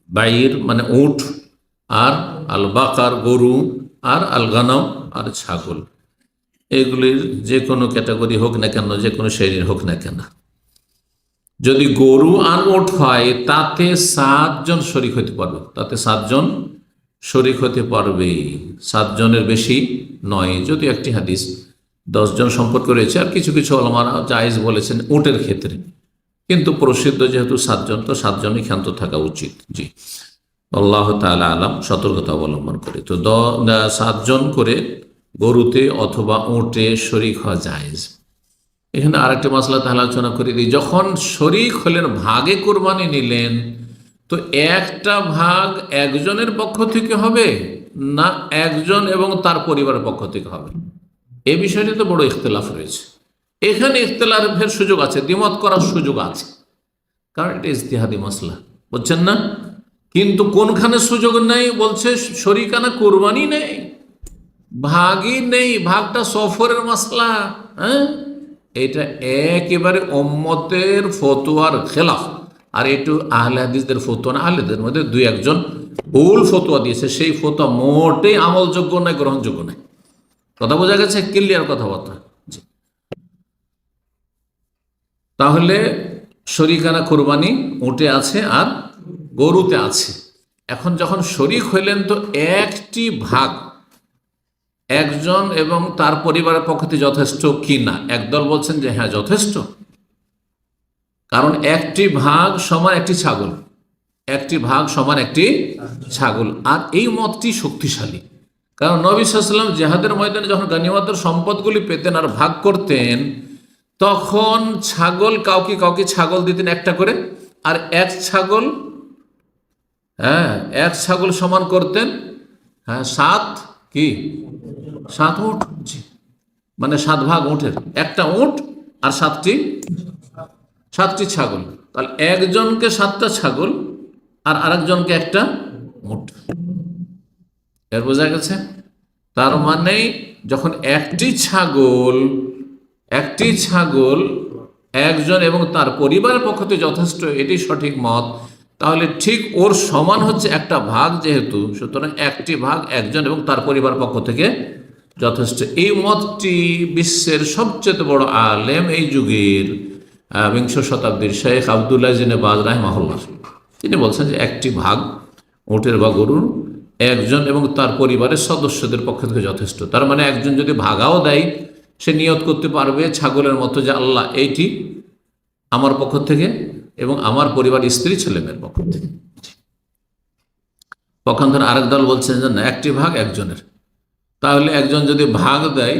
বাইর মানে উট, আর আল বাকার গরু, আর আল গানাম আর ছাগল। এগুলির যে কোনো ক্যাটাগরি হোক না কেন, যে কোনো শ্রেণীর হোক না কেন, যদি গরু আর উট হয় তাতে 7 জন শরিক হতে পারবে, তাতে 7 জন শরিক হতে পারবে, 7 জনের বেশি নয়। যদি একটি হাদিস 10 জন সম্পর্ক রয়েছে, আর কিছু কিছু ওলামারা জায়েজ বলেছেন উটের ক্ষেত্রে, কিন্তু প্রসিদ্ধ যেহেতু 7 জন, তো 7 জনই ক্ষান্ত থাকা উচিত। জি, আল্লাহ তাআলা আলাম, সতর্কতা অবলম্বন করে। তো 7 জন করে গরুতে অথবা উটে শরিক হওয়া জায়েজ। এখানে আরেকটা মাসলা তাহলে আলোচনা করে দিই। যখন শরিক হলেন, ভাগে কোরবানি নিলেন, তো একটা ভাগ একজনের পক্ষ থেকে হবে না একজন এবং তার পরিবারের পক্ষ থেকে হবে? এই বিষয়টি তো বড় ইখতিলাফ রয়েছে। এখানে ইখতিলাফের সুযোগ আছে, দ্বিমত করার সুযোগ আছে, কারণ এটা ইজতিহাদি মাসলা, বুঝছেন না? কিন্তু কোনখানে সুযোগ নেই? বলছে শরিকানা কোরবানি নেই, ভাগই নেই, ভাগটা সফরের মাসলা। হ্যাঁ, এটা একেবারে উম্মতের ফতোয়ার খেলাফ। আর একটু আহলে হাদিসদের ফতোয়া না, আহলেদের মধ্যে 2-1 ভুল ফতোয়া দিয়েছে, সেই ফতোয়া মোটেই আমলযোগ্য নয়, গ্রহণযোগ্য নয়। কথা বোঝা গেছে? ক্লিয়ার কথাবার্তা। তাহলে শরিকানা কোরবানি উটে আছে আর গরুতে আছে। এখন যখন শরিক হইলেন, তো একটি ভাগ একজন এবং তার পরিবারের পক্ষ থেকে যথেষ্ট কি না? একদল বলছেন যে হ্যাঁ যথেষ্ট, কারণ একটি ভাগ সমান একটি ছাগল, একটি ভাগ সমান একটি ছাগল। আর এই মতটি শক্তিশালী, কারণ নবী সাল্লাল্লাহু আলাইহি ওয়াসাল্লাম জিহাদের ময়দানে যখন গনিমতের সম্পদগুলি পেতেন আর ভাগ করতেন, তখন ছাগল কাউকে কাউকে ছাগল দিতেন একটা করে, আর এক ছাগল সমান করতেন 7 উট। জি, মানে 7 ভাগ উটের, একটা উট আর 7টি ছাগল। তাহলে একজনকে 7টা ছাগল আর আরেকজনকে একটা উট। এর বোঝা গেছে? তার মানে যখন একটি ছাগল একজন এবং তার পরিবারের পক্ষ থেকে যথেষ্ট, এটি সঠিক মত, তাহলে ঠিক ওর সমান হচ্ছে একটা ভাগ যেহেতু, সুতরাং একটি ভাগ একজন এবং তার পরিবারের পক্ষ থেকে যথেষ্ট। এই মতটি বিশ্বের সবচেয়ে বড় আলেম এই যুগের 20 শতাব্দীর শেখ আব্দুল্লাহ ইবনে বাজ রাহিমাহুল্লাহ, তিনি বলছেন যে একটি ভাগ উটের বা গরুর একজন এবং তার পরিবারের সদস্যদের পক্ষ থেকে যথেষ্ট। তার মানে একজন যদি ভাগাও দেয়, সে নিয়ত করতে পারবে ছাগলের মতো যে আল্লাহ এইটি আমার পক্ষ থেকে এবং আমার পরিবার স্ত্রী ছেলেমেয়ের পক্ষ থেকে। পক্ষান্তরে আরেক দল বলছেন যে না, একটি ভাগ একজনের। তাহলে একজন যদি ভাগ দেয়,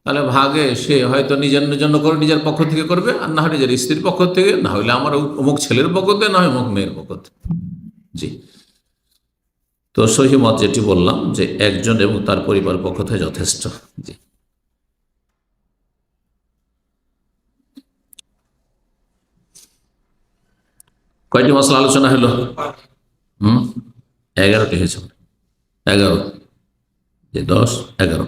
তাহলে ভাগে সে হয়তো নিজের জন্য করে নিজের পক্ষ থেকে করবে, আর না হয় নিজের স্ত্রীর পক্ষ থেকে, না হলে আমার অমুক ছেলের পক্ষ থেকে, না হয় অমুক মেয়ের পক্ষ থেকে। জি, তো সহি মত যেটি বললাম যে একজন এবং তার পরিবার পক্ষ থেকে যথেষ্ট। জি, কয়টি মশলা আলোচনা হলো? 11টি হয়েছে। 11, 10, 11।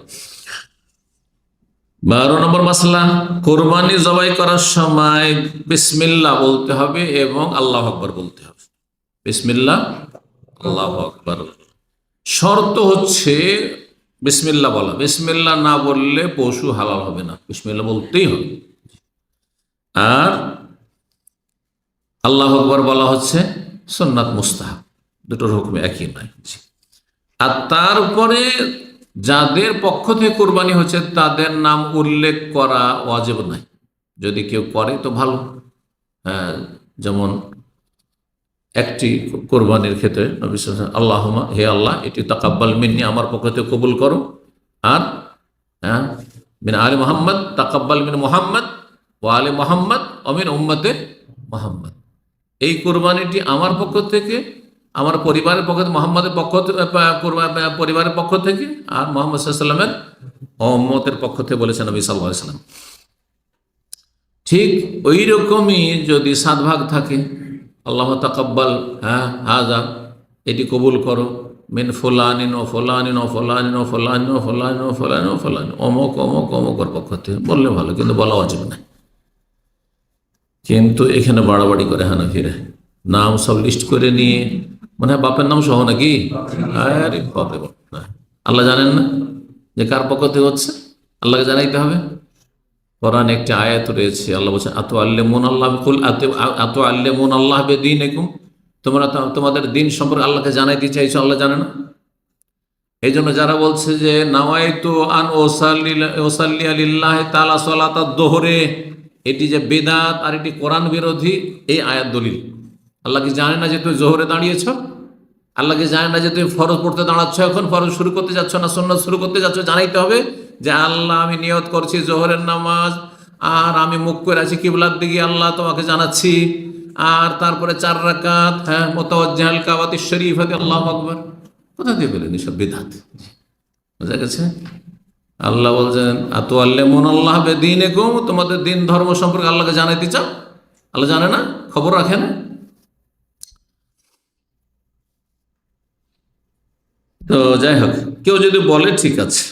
12 নম্বর মাসলা, কোরবানি জবাই করার সময় বিসমিল্লাহ বলতে হবে এবং আল্লাহু আকবার বলতে হবে। বিসমিল্লাহ, আল্লাহু আকবার। শর্ত হচ্ছে বিসমিল্লাহ বলা। বিসমিল্লাহ না বললে পশু হালাল হবে না, বিসমিল্লাহ বলতেই হবে। আর আল্লাহু আকবার বলা হচ্ছে সুন্নাত মুস্তাহাব, দুটোর হুকুম একই নয়। আর তারপরে যাদের পক্ষ থেকে কোরবানি হচ্ছে তাদের নাম উল্লেখ করা ওয়াজিব নাই, যদি কেউ করে তো ভালো। যেমন একটি কোরবানির ক্ষেত্রে নবী সাল্লাল্লাহু আলাইহি ওয়াসাল্লাম আল্লাহুম্মা, হে আল্লাহ, এটি তাকাব্বাল মিন্নি, আমার পক্ষ থেকে কবুল করো, আর মিন আলি মুহাম্মদ তাকাব্বাল মিন মুহাম্মদ ওয়া আলি মুহাম্মদ ওয়া মিন উম্মতে মুহাম্মদ। এই কোরবানিটি আমার পক্ষ থেকে, আমার পরিবারের পক্ষ থেকে, মুহাম্মাদের পরিবারের পক্ষ থেকে, আর মুহাম্মদ সাল্লাল্লাহু আলাইহি ওয়াসাল্লামের উম্মতের পক্ষ থেকে বলেছেন নবী সাল্লাল্লাহু আলাইহি ওয়াসাল্লাম। ঠিক ওই রকমই যদি 7 ভাগ থাকে, আল্লাহ তাকাব্বাল হাযা, এটি কবুল করো, মিন ফুলানিন ও ফুলানিন ও ফুলানিন ও ফুলানিন ও ফুলানিন ও ফুলানিন ও ফুলানিন, অমুক অমুক অমুকের পক্ষ থেকে বললে ভালো, কিন্তু বলা উচিত না। কিন্তু এখানে বাড়াবাড়ি করে হানাফিরা, নাম সব লিস্ট করে নিয়ে, মনে হয় বাপের নাম সহ নাকি? আরে বাপরে বাপ, না, আল্লাহ জানেন না যে কার পক্ষ থেকে হচ্ছে? আল্লাহকে জানাইতে হবে। কোরআন একটি আয়াত রয়েছে, আল্লাহ বলছেন আতুআল্লিমুন আল্লাহ, কুল আতুআল্লিমুন আল্লাহ বিদীনিকুম, তোমরা তোমাদের দিন সম্পর্কে আল্লাহকে জানাইতে চাইছো, আল্লাহ জানে না? এই জন্য যারা বলছে যে নাওয়াইতু আন ওসাল্লি লিল্লাহি তাআলা সালাতাদ দোহরে, এটি যে বেদাত আর এটি কোরআন বিরোধী, এই আয়াত দলিল। আল্লাহ কি জানে না যে তুমি জোহরে দাঁড়িয়েছ? আল্লাহ কি জানে না যে তুমি ফরজ পড়তে দাঁড়াচ্ছ, এখন ফরজ শুরু করতে যাচ্ছ না সুন্নাত শুরু করতে যাচ্ছ? জানাইতে হবে যে আল্লাহ আমি নিয়ত করছি জোহরের নামাজ, আর আমি মুখ করে আছি কিবলার দিকে, আল্লাহ তোমাকে জানাচ্ছি। আর তারপরে 4 রাকাত মুতাওয়াজ্জিহাল কাবাতিশ শরীফাতে আল্লাহু আকবার। কোথা দিয়ে পেলেন এসব বিদআত? বুঝা গেছে? আল্লাহ বলছেন আতুআল্লিমুনাল্লাহ বিদীনিকুম, তোমাদের দিন ধর্ম সম্পর্কে আল্লাহকে জানাইতে চাও? আল্লাহ জানে না? খবর রাখে না? তো যাই হোক, কেউ যদি বলে ঠিক আছে,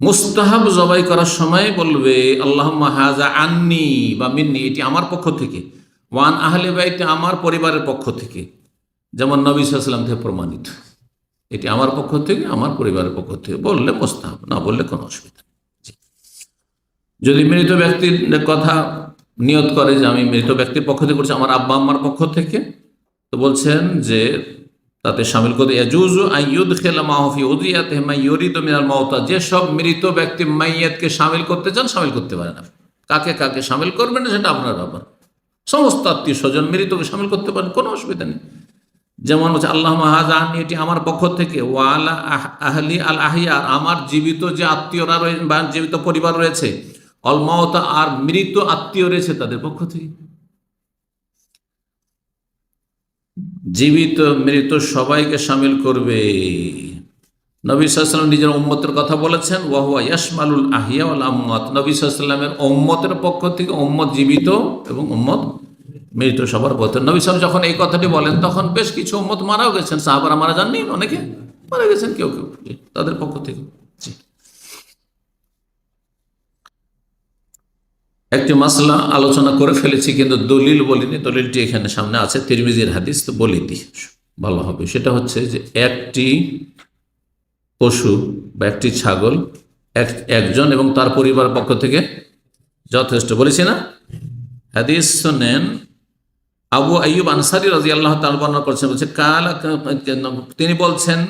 মুস্তাহাব জবাই করার সময় বলবে আল্লাহুম্মা হাযা আন্নি বা মিন্নি, এটি আমার পক্ষ থেকে, ওয়ান আহলে বাইতি, আমার পরিবারের পক্ষ থেকে, যেমন নবী সাল্লাল্লাহু আলাইহি ওয়াসাল্লাম থেকে প্রমাণিত। এটি আমার পক্ষ থেকে, আমার পরিবারের পক্ষ থেকে বললে মুস্তাহাব, না বললে কোনো অসুবিধা নেই। যদি মৃত ব্যক্তির কথা নিয়ত করে যে আমি মৃত ব্যক্তির পক্ষ থেকে করছি, আমার আব্বা আম্মার পক্ষ থেকে, তো বলছেন যে তাতে শামিল করে ইয়াজুজু আইয়ুদখিলা মাহু ফি উযিয়াতিহি মান ইউরিদু মিনাল মাউতা, যে সব মৃত ব্যক্তি মাইয়াতকে শামিল করতে চান শামিল করতে পারেন। কাকে কাকে শামিল করবেন সেটা আপনার ব্যাপার। সমস্ত আত্মীয় স্বজন মৃতকে শামিল করতে পারেন, কোনো অসুবিধা নেই। যেমন হচ্ছে আল্লাহুম্মা হাযা আন্নি, এটি আমার পক্ষ থেকে, ওয়া আলা আহলি আল আহিয়া, আমার জীবিত যে আত্মীয়রা রয়েছে বা জীবিত পরিবার রয়েছে, অল মাউতা, আর মৃত আত্মীয় রয়েছে তাদের পক্ষ থেকে। জীবিত মৃত সবাইকে শামিল করবে। নবী সাল্লাল্লাহু আলাইহি ওয়াসাল্লাম নিজের উম্মতের কথা বলেছেন, ওয়া হুয়া ইয়াশমালুল আহিয়া ওয়াল আমওয়াত, নবী সাল্লাল্লাহু আলাইহি ওয়াসাল্লামের উম্মতের পক্ষ থেকে উম্মত জীবিত এবং উম্মত মৃত সবার পথে। নবী সাল্লাল্লাহু যখন এই কথাটি বলেন তখন বেশ কিছু উম্মত মারাও গেছেন, সাহাবারা মারা যাননি, অনেকে মারা গেছেন, কেউ কেউ তাদের পক্ষ থেকে। একটি মাসলা আলোচনা করে ফেলেছি কিন্তু দলিল বলিনি, দলিলটি এখানে সামনে আছে, তিরমিজির হাদিস, তো বলি দিই ভালো হবে। সেটা হচ্ছে যে একটি পশু বা একটি ছাগল একজন এবং তার পরিবার পক্ষ থেকে যথেষ্ট, বলেছি না? হাদিস শুনেন আবু আইয়ুব আনসারী রাদিয়াল্লাহু তাআলা বর্ণনা করছেন, বলছে তিনি বলছেন,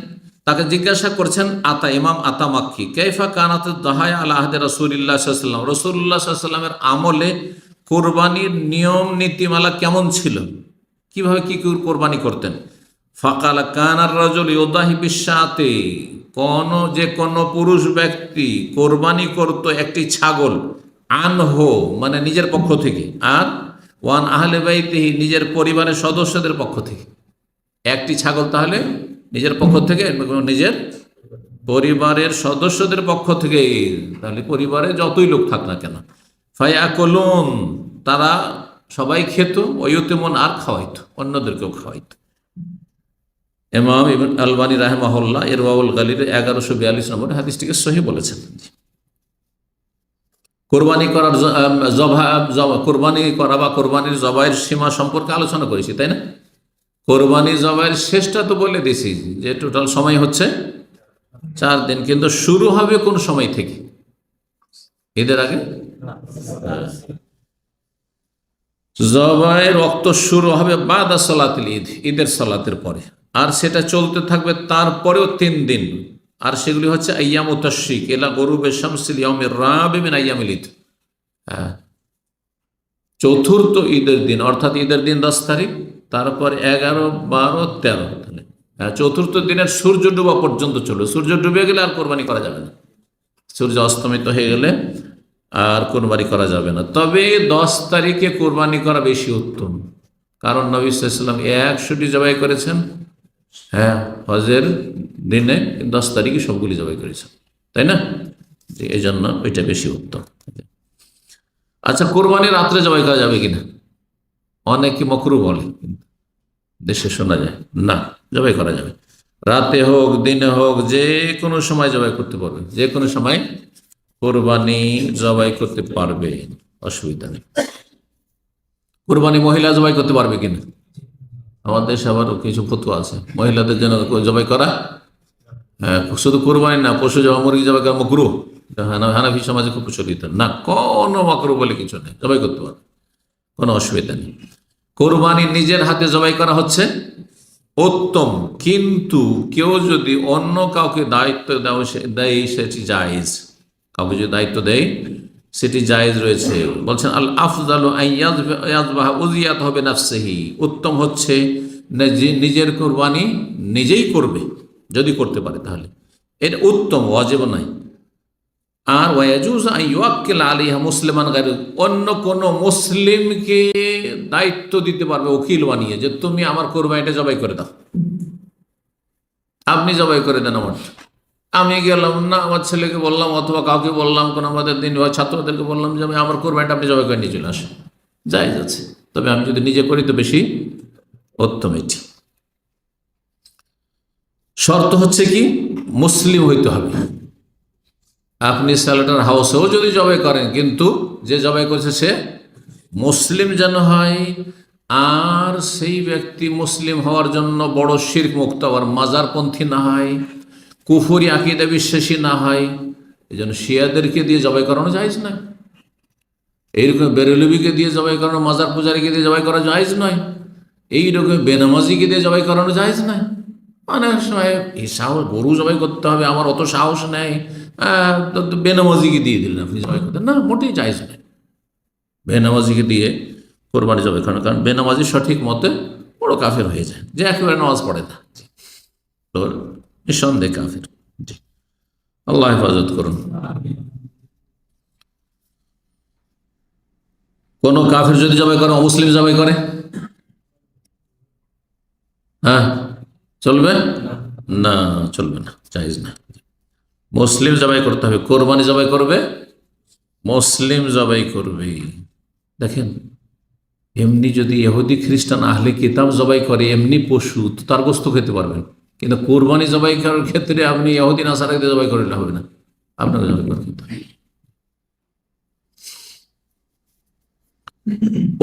তাকে জিজ্ঞাসা করছেন ইমাম আতা মাক্কি, কাইফা কানাত দাহায়া আলা আহদি রাসূলিল্লাহ সাল্লাল্লাহু আলাইহি ওয়াসাল্লাম, রাসূলুল্লাহ সাল্লাল্লাহু আলাইহি ওয়াসাল্লামের আমলে কুরবানির নিয়ম নীতিমালা কেমন ছিল, কিভাবে কি কোরবানি করতেন? ফাকালা কানার রাজুল ইউদাহি বিশাতি, যে কোনো পুরুষ ব্যক্তি কোরবানি করত একটি ছাগল, আনহো মানে নিজের পক্ষ থেকে, আর ওয়ান আহলে বাইতিহি নিজের পরিবারের সদস্যদের পক্ষ থেকে। একটি ছাগল তাহলে নিজের পক্ষ থেকে, নিজের পরিবারের সদস্যদের পক্ষ থেকে, তাহলে পরিবারে যতই লোক থাক না কেন, ফায়াকুলুন, তারা সবাই খেত, ওয়ুতিমুন, আর খাওয়াইতো, অন্যদেরকেও খাওয়াইতো। ইমাম ইবনে আলবানী রাহিমাহুল্লাহ ইরওয়াউল গালির 1142 নম্বর হাদিসটিকে সহিহ বলেছেন। কোরবানি করার কোরবানি করা বা কোরবানির জবাইয়ের সীমা সম্পর্কে আলোচনা করেছি, তাই না? কোরবানি জবাইয়ের শেষটা তো বলে দিয়েছি যে টোটাল সময় হচ্ছে 4 দিন, কিন্তু শুরু হবে কোন সময় থেকে? ঈদের আগে? জবাইয়ের ওয়াক্ত শুরু হবে বাদা সালাতুল ঈদ, ঈদের সালাতের পরে, আর সেটা চলতে থাকবে তারপরেও 3 দিন, আর সেগুলি হচ্ছে আইয়ামুত তাশরিক ইলা গুরুবে শামসিল ইয়াউমির রাবি মিন আইয়ামিল ঈদ। চতুর্থ ঈদের দিন, অর্থাৎ ঈদের দিন 10 তারিখ, তারপর 11, 12, 13, চতুর্থ দিনের সূর্য ডুবা পর্যন্ত চলবে। সূর্য ডুবে গেলে আর কোরবানি করা যাবে না, সূর্য অস্তমিত হয়ে গেলে আর কোরবানি করা যাবে না। তবে 10 তারিখে কোরবানি করা বেশি উত্তম, কারণ নবী সাল্লাল্লাহু আলাইহি ওয়াসাল্লাম 100টি জবাই করেছেন হজের দিনে, 10 তারিখে সবগুলি জবাই করেছেন, তাই না? এই জন্য ওইটা বেশি উত্তম। আচ্ছা, কোরবানি রাত্রে জবাই করা যাবে কিনা? অনেকে মাকরুহ বলে, দেশে শোনা যায় না, জবাই করা যাবে। রাতে হোক দিনে হোক যে কোনো সময় জবাই করতে পারবে, যে কোনো সময় কোরবানি জবাই করতে পারবে, অসুবিধা নেই। কোরবানি মহিলা জবাই করতে পারবে কিনা? আমাদের দেশে আবার কিছু ফতোয়া আছে মহিলাদের জন্য জবাই করা, শুধু কোরবানি না, পশু জবাই, মুরগি জবাই করা মাকরুহ, হানাফি সমাজে খুব প্রচলিত না, কোনো মাকরুহ বলে কিছু নেই, জবাই করতে পারবে, কোনো অসুবিধা নেই। কোরবানি নিজের হাতে জবাই করা হচ্ছে উত্তম, কিন্তু কেউ যদি অন্য কাউকে দায়িত্ব দেয় সেটি জায়েজ। কাউকে যদি দায়িত্ব দেয় সেটি জায়েজ রয়েছে। বলছেন আল আফজালু আইয়াযবাহ উযিয়াত হবে নাফসিহি, উত্তম হচ্ছে নিজের কুরবানি নিজেই করবে, যদি করতে পারে তাহলে এটা উত্তম, ওয়াজিব নাই। আর ওয়াজুজ আইয়াক্কিল আলাইহা মুসলিমান গায়রু, অন্য কোন মুসলিমকে দায়িত্ব দিতে পারবে উকিল বানিয়ে, যে তুমি আমার কুরবানিটা জবাই করে দাও, আপনি জবাই করে দেন আমার। আমি গেলাম না, আমার ছেলেকে বললাম অথবা কাউকে বললাম, কোন আমাদের দিন ছাত্রদেরকে বললাম যে আমি আমার কুরবানিটা আপনি জবাই করে নিয়ে চলে আসেন, জায়েজ আছে। তবে আমি যদি নিজে করি তো বেশি উত্তম এটি। শর্ত হচ্ছে কি, মুসলিম হইতে হবে। আপনি স্যালেটার হাউসেও যদি জবাই করেন, কিন্তু যে জবাই করেছে সে মুসলিম যেন হয়, আর সেই ব্যক্তি মুসলিম হওয়ার জন্য বড় শিরক মুক্ত আর মাজারপন্থী না হয়, কুফরি আকীদা বিশ্বাসী না হয়। এই জন্য শিয়াদেরকে দিয়ে জবাই করানো জায়েজ নয়, এইরকম বেরেলবিকে দিয়ে জবাই করানো, মাজার পূজারীকে দিয়ে জবাই করা জায়েজ নয়, এইরকম বেনামাজিকে দিয়ে জবাই করানো জায়েজ নয়। অনেক সময় এই সাহস, গরু জবাই করতে হবে, আমার অত সাহস নেই, বেনামাজিকে দিয়ে দিলেন আপনি জবাই করতেন, না, মোটেই জায়েজ নয় বেনামাজিকে দিয়ে কোরবানি জবাই করানো। কারণ বেনামাজি সঠিক মতে বড় কাফের হয়ে যায়, যে একেবারে নামাজ পড়ে না, তো নিঃসন্দেহে কাফের। জি, আল্লাহ হেফাজত করুন। কোন কাফের যদি জবাই করে, অমুসলিম জবাই করে, হ্যাঁ চলবে না, চলবে না, জায়েজ না। মুসলিম জবাই করতে হবে, কোরবানি জবাই করবে মুসলিম জবাই করবে। দেখেন, এমনি যদি ইহুদি খ্রিস্টান আহলে কিতাব জবাই করে এমনি পশু, তো তার গোস্ত খেতে পারবেন, কিন্তু কোরবানি জবাই করার ক্ষেত্রে আপনি ইহুদি নাসারাকে জবাই করলে হবে না, আপনাকে জবাই করে খেতে হবে।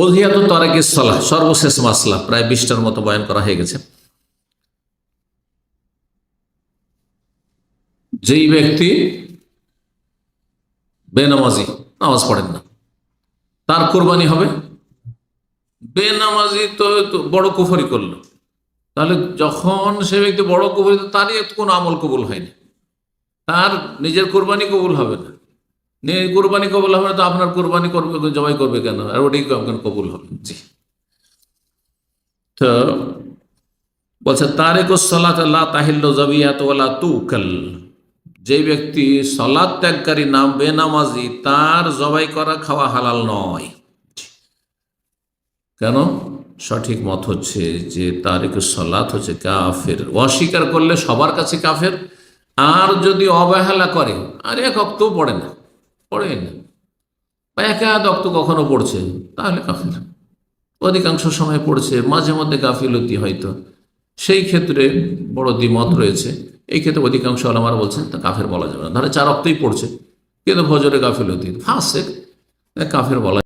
উযহিয়াতু তারিকিস সালাহ, সর্বশেষ মাসলা, প্রায় 20টার মতো বয়ান করা হয়ে গেছে। যেই ব্যক্তি বেনামাজি, নামাজ পড়েন না, তার কোরবানি হবে। বেনামাজি তো বড় কুফরি করলো, তাহলে যখন সে ব্যক্তি বড় কুফরি, তারই কোনো আমল কবুল হয়নি, তার নিজের কোরবানি কবুল হবে না। কোরবানি কবুল হবে না তো আপনার কোরবানি করবে, জবাই করবে কেন, আর ওটাই কেন কবুল হবে। জি, তো বলছে তারিকুস সালাত লা তাহিল্লু যাবিয়াতু ওয়ালা তুকাল, যে ব্যক্তি সালাত ত্যাগকারী নাম বেনামাজি, তার জবাই করা খাওয়া হালাল নয়। কেন? সঠিক মত হচ্ছে যে তারিকুস সালাত হচ্ছে কাফের, অস্বীকার করলে সবার কাছে কাফের, আর যদি অবহেলা করে, আর এক অক্ত পড়ে না, বা এক আধ অক্ত কখনো পড়ছে, তাহলে কাফের। অধিকাংশ সময় পড়ছে, মাঝে মধ্যে গাফিলতি হয়তো, সেই ক্ষেত্রে বড় দ্বিমত রয়েছে। এই ক্ষেত্রে অধিকাংশ ওলামারা বলছেন তা কাফের বলা যাবে না। ধরে 4 অক্তই পড়ছে, কিন্তু ফজরে গাফিলতি, ফাসেক, কাফের বলা